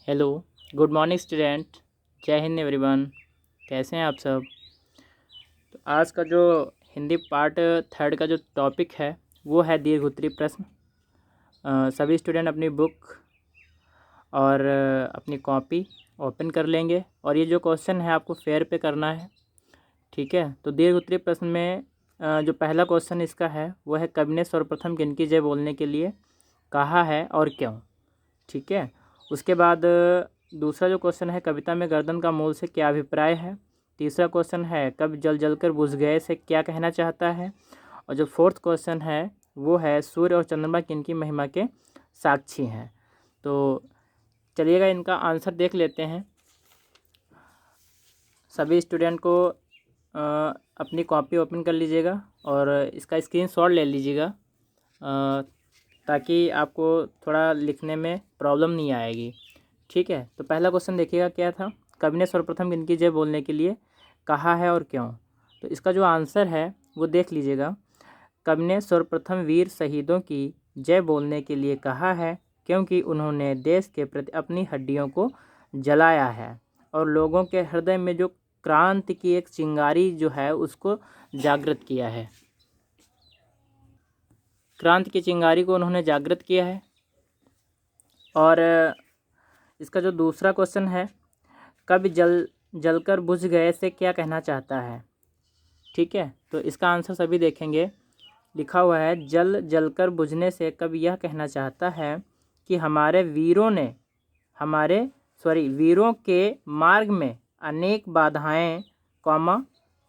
Hello, good morning student. जय Hind everyone. कैसे हैं आप सब? तो आज का जो हिंदी पार्ट थर्ड का जो टॉपिक है वो है दीर्घ-उत्तरीय प्रश्न। सभी स्टूडेंट अपनी बुक और अपनी कॉपी ओपन कर लेंगे और ये जो क्वेश्चन है आपको फेयर पे करना है, ठीक है। तो दीर्घ-उत्तरीय प्रश्न में जो पहला क्वेश्चन इसका है वो है, कवि ने सर्वप्रथम किनकी जय बोलने के लिए कहा है और क्यों? ठीक है। उसके बाद दूसरा जो क्वेश्चन है, कविता में गर्दन का मूल से क्या अभिप्राय है। तीसरा क्वेश्चन है, कब जल जल कर बुझ गए से क्या कहना चाहता है। और जो फोर्थ क्वेश्चन है वो है, सूर्य और चंद्रमा किनकी महिमा के साक्षी हैं। तो चलिएगा इनका आंसर देख लेते हैं। सभी स्टूडेंट को अपनी कॉपी ओपन कर लीजिएगा और इसका स्क्रीनशॉट ले लीजिएगा, ताकि आपको थोड़ा लिखने में प्रॉब्लम नहीं आएगी, ठीक है। तो पहला क्वेश्चन देखिएगा क्या था, कवि ने सर्वप्रथम किनकी जय बोलने के लिए कहा है और क्यों। तो इसका जो आंसर है वो देख लीजिएगा। कवि ने सर्वप्रथम वीर शहीदों की जय बोलने के लिए कहा है क्योंकि उन्होंने देश के प्रति अपनी हड्डियों को जलाया है और लोगों के हृदय में जो क्रांति की एक चिंगारी जो है उसको जागृत किया है। क्रांति की चिंगारी को उन्होंने जागृत किया है। और इसका जो दूसरा क्वेश्चन है, कब जलकर बुझ गए से क्या कहना चाहता है, ठीक है। तो इसका आंसर सभी देखेंगे। लिखा हुआ है, जलकर बुझने से कब यह कहना चाहता है कि वीरों के मार्ग में अनेक बाधाएं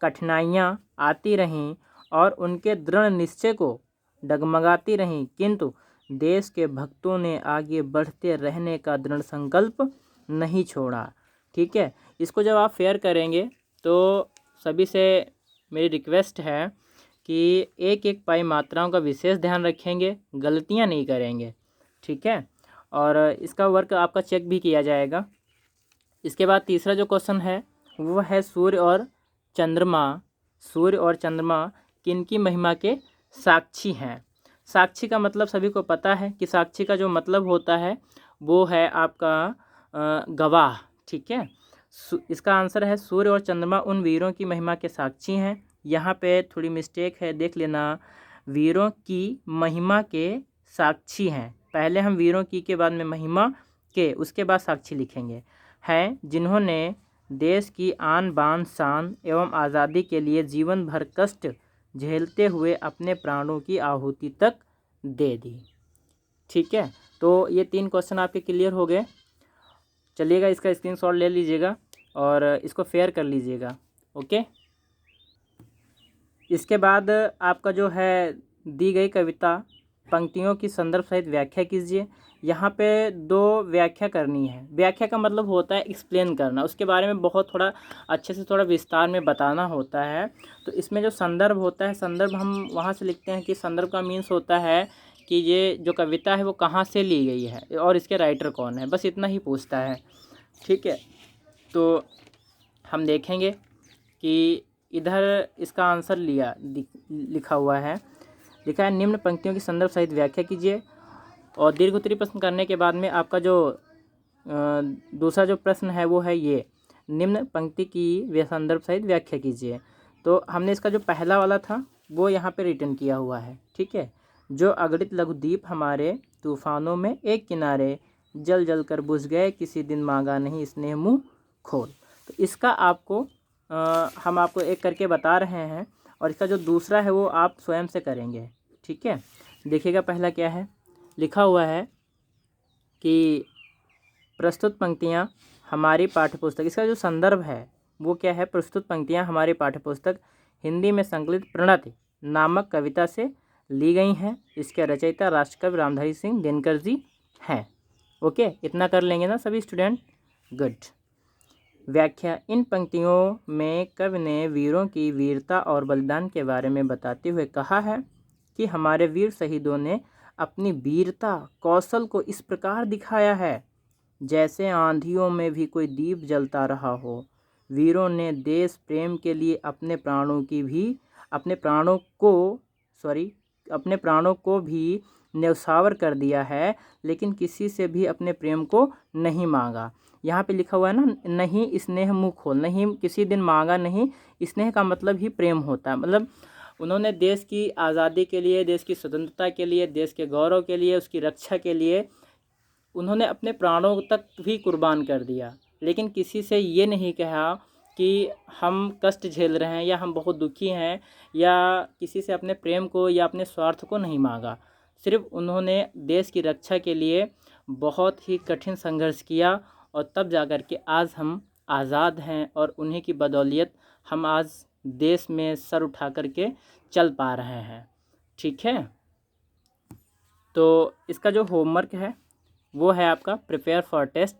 कठिनाइयाँ आती रहीं और उनके दृढ़ निश्चय को डगमगाती रहीं, किंतु देश के भक्तों ने आगे बढ़ते रहने का दृढ़ संकल्प नहीं छोड़ा, ठीक है। इसको जब आप फेयर करेंगे तो सभी से मेरी रिक्वेस्ट है कि एक एक पाई मात्राओं का विशेष ध्यान रखेंगे, गलतियां नहीं करेंगे, ठीक है। और इसका वर्क आपका चेक भी किया जाएगा। इसके बाद तीसरा जो क्वेश्चन है वो है, सूर्य और चंद्रमा किनकी महिमा के साक्षी हैं। साक्षी का मतलब सभी को पता है कि साक्षी का जो मतलब होता है वो है आपका गवाह, ठीक है। इसका आंसर है, सूर्य और चंद्रमा उन वीरों की महिमा के साक्षी हैं। यहाँ पे थोड़ी मिस्टेक है, देख लेना। वीरों की महिमा के साक्षी हैं, पहले हम वीरों की के बाद में महिमा के, उसके बाद साक्षी लिखेंगे। हैं जिन्होंने देश की आन बान शान एवं आज़ादी के लिए जीवन भर कष्ट झेलते हुए अपने प्राणों की आहुति तक दे दी, ठीक है। तो ये 3 क्वेश्चन आपके क्लियर हो गए। चलिएगा इसका स्क्रीनशॉट ले लीजिएगा और इसको फेयर कर लीजिएगा, ओके। इसके बाद आपका जो है, दी गई कविता पंक्तियों की संदर्भ सहित व्याख्या कीजिए। यहाँ पे 2 व्याख्या करनी है। व्याख्या का मतलब होता है एक्सप्लेन करना, उसके बारे में बहुत थोड़ा अच्छे से थोड़ा विस्तार में बताना होता है। तो इसमें जो संदर्भ होता है, संदर्भ हम वहाँ से लिखते हैं कि संदर्भ का मीन्स होता है कि ये जो कविता है वो कहाँ से ली गई है और इसके राइटर कौन है, बस इतना ही पूछता है, ठीक है। तो हम देखेंगे कि इधर इसका आंसर लिखा हुआ है, लिखा है, निम्न पंक्तियों की संदर्भ सहित व्याख्या कीजिए। और दीर्घोत्तरी प्रश्न करने के बाद में आपका जो दूसरा जो प्रश्न है वो है ये, निम्न पंक्ति की संदर्भ सहित व्याख्या कीजिए। तो हमने इसका जो पहला वाला था वो यहाँ पे रिटर्न किया हुआ है, ठीक है। जो अगणित लघुद्वीप हमारे तूफानों में एक किनारे, जल जल कर बुझ गए किसी दिन मांगा नहीं स्नेह मुँह खोल। तो इसका आपको हम आपको एक करके बता रहे हैं और इसका जो दूसरा है वो आप स्वयं से करेंगे, ठीक है। देखिएगा पहला क्या है, लिखा हुआ है कि प्रस्तुत पंक्तियाँ हमारी पाठ्यपुस्तक, इसका जो संदर्भ है वो क्या है, प्रस्तुत पंक्तियाँ हमारी पाठ्यपुस्तक हिंदी में संकलित प्रणति नामक कविता से ली गई हैं। इसके रचयिता राष्ट्रकवि रामधारी सिंह दिनकर जी हैं, ओके। इतना कर लेंगे ना सभी स्टूडेंट, गुड। व्याख्या, इन पंक्तियों में कवि ने वीरों की वीरता और बलिदान के बारे में बताते हुए कहा है कि हमारे वीर शहीदों ने अपनी वीरता कौशल को इस प्रकार दिखाया है जैसे आंधियों में भी कोई दीप जलता रहा हो। वीरों ने देश प्रेम के लिए अपने प्राणों को भी न्यौछावर कर दिया है, लेकिन किसी से भी अपने प्रेम को नहीं मांगा। यहाँ पे लिखा हुआ है ना, नहीं स्नेह मुँह खोल, नहीं किसी दिन मांगा नहीं। स्नेह का मतलब ही प्रेम होता है। मतलब उन्होंने देश की आज़ादी के लिए, देश की स्वतंत्रता के लिए, देश के गौरव के लिए, उसकी रक्षा के लिए उन्होंने अपने प्राणों तक भी कुर्बान कर दिया। लेकिन किसी से ये नहीं कहा कि हम कष्ट झेल रहे हैं या हम बहुत दुखी हैं, या किसी से अपने प्रेम को या अपने स्वार्थ को नहीं मांगा। सिर्फ उन्होंने देश की रक्षा के लिए बहुत ही कठिन संघर्ष किया, और तब जाकर के आज हम आज़ाद हैं, और उन्हीं की बदौलत हम आज देश में सर उठा करके चल पा रहे हैं। ठीक है, तो इसका जो होमवर्क है वो है आपका prepare for test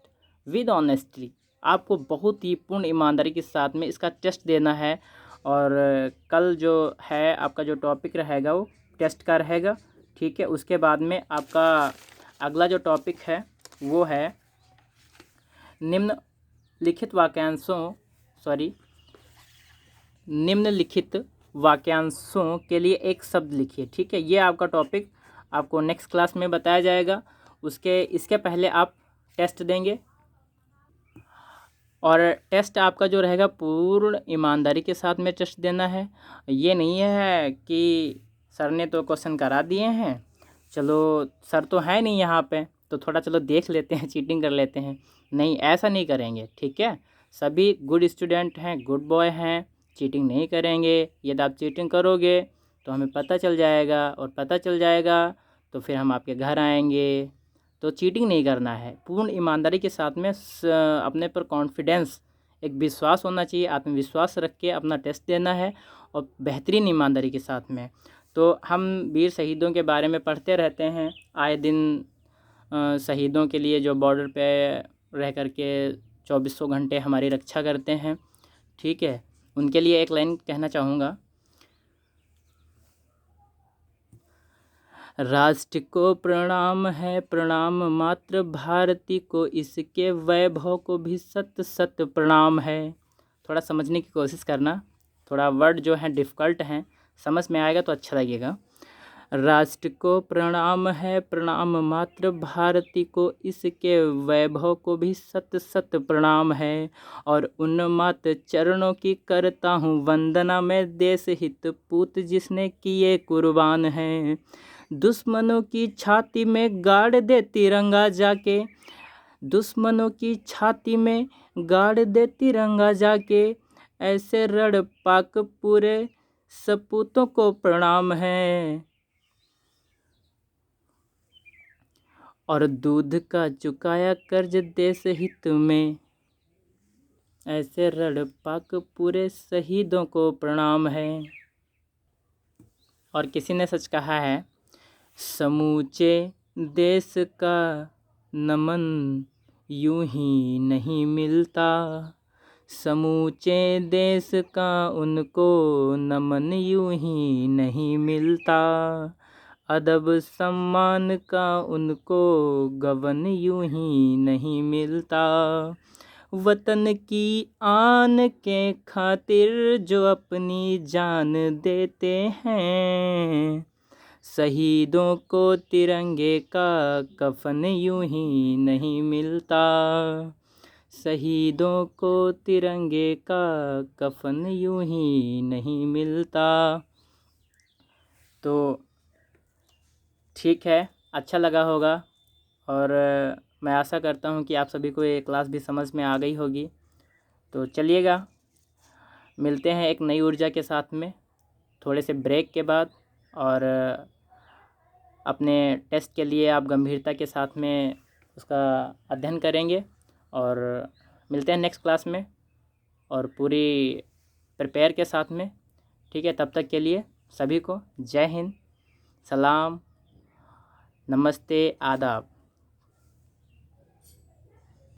with honesty. आपको बहुत ही पूर्ण ईमानदारी के साथ में इसका टेस्ट देना है, और कल जो है आपका जो टॉपिक रहेगा वो टेस्ट का रहेगा। ठीक है, उसके बाद में आपका अगला जो टॉपिक है वो है निम्नलिखित वाक्यांशों के लिए एक शब्द लिखिए। ठीक है, ये आपका टॉपिक आपको नेक्स्ट क्लास में बताया जाएगा। इसके पहले आप टेस्ट देंगे, और टेस्ट आपका जो रहेगा पूर्ण ईमानदारी के साथ में टेस्ट देना है। ये नहीं है कि सर ने तो क्वेश्चन करा दिए हैं, चलो सर तो है नहीं यहाँ पे, तो थोड़ा चलो देख लेते हैं, चीटिंग कर लेते हैं। नहीं, ऐसा नहीं करेंगे। ठीक है, सभी गुड स्टूडेंट हैं, गुड बॉय हैं, चीटिंग नहीं करेंगे। यदि आप चीटिंग करोगे तो हमें पता चल जाएगा, और पता चल जाएगा तो फिर हम आपके घर आएंगे। तो चीटिंग नहीं करना है, पूर्ण ईमानदारी के साथ में अपने पर कॉन्फिडेंस, एक विश्वास होना चाहिए, आत्मविश्वास रख के अपना टेस्ट देना है, और बेहतरीन ईमानदारी के साथ में। तो हम वीर शहीदों के बारे में पढ़ते रहते हैं आए दिन, शहीदों के लिए जो बॉर्डर पे रह कर के 2400 घंटे हमारी रक्षा करते हैं। ठीक है, उनके लिए एक लाइन कहना चाहूँगा। राष्ट्र को प्रणाम है प्रणाम, मातृ भारती को इसके वैभव को भी सत सत प्रणाम है। थोड़ा समझने की कोशिश करना, थोड़ा वर्ड जो है डिफ़िकल्ट हैं, समझ में आएगा तो अच्छा लगेगा। राष्ट्र को प्रणाम है प्रणाम, मातृ भारती को इसके वैभव को भी सत सत प्रणाम है, और उन मात चरणों की करता हूँ वंदना, मैं देश हित पूत जिसने किए कुर्बान हैं। दुश्मनों की छाती में गाड़ दे तिरंगा जाके, दुश्मनों की छाती में गाड़ दे तिरंगा जाके, ऐसे रण पाक पूरे सपूतों को प्रणाम है। और दूध का चुकाया कर्ज देश हित में, ऐसे रण पाक पूरे शहीदों को प्रणाम है। और किसी ने सच कहा है, समूचे देश का नमन यूं ही नहीं मिलता, समूचे देश का उनको नमन यूं ही नहीं मिलता, अदब सम्मान का उनको गबन यूं ही नहीं मिलता, वतन की आन के खातिर जो अपनी जान देते हैं, शहीदों को तिरंगे का कफन यूं ही नहीं मिलता, शहीदों को तिरंगे का कफन यूं ही नहीं मिलता। तो ठीक है, अच्छा लगा होगा, और मैं आशा करता हूँ कि आप सभी को ये क्लास भी समझ में आ गई होगी। तो चलिएगा, मिलते हैं एक नई ऊर्जा के साथ में थोड़े से ब्रेक के बाद, और अपने टेस्ट के लिए आप गंभीरता के साथ में उसका अध्ययन करेंगे, और मिलते हैं नेक्स्ट क्लास में और पूरी प्रिपेयर के साथ में। ठीक है, तब तक के लिए सभी को जय हिंद, सलाम, नमस्ते, आदाब।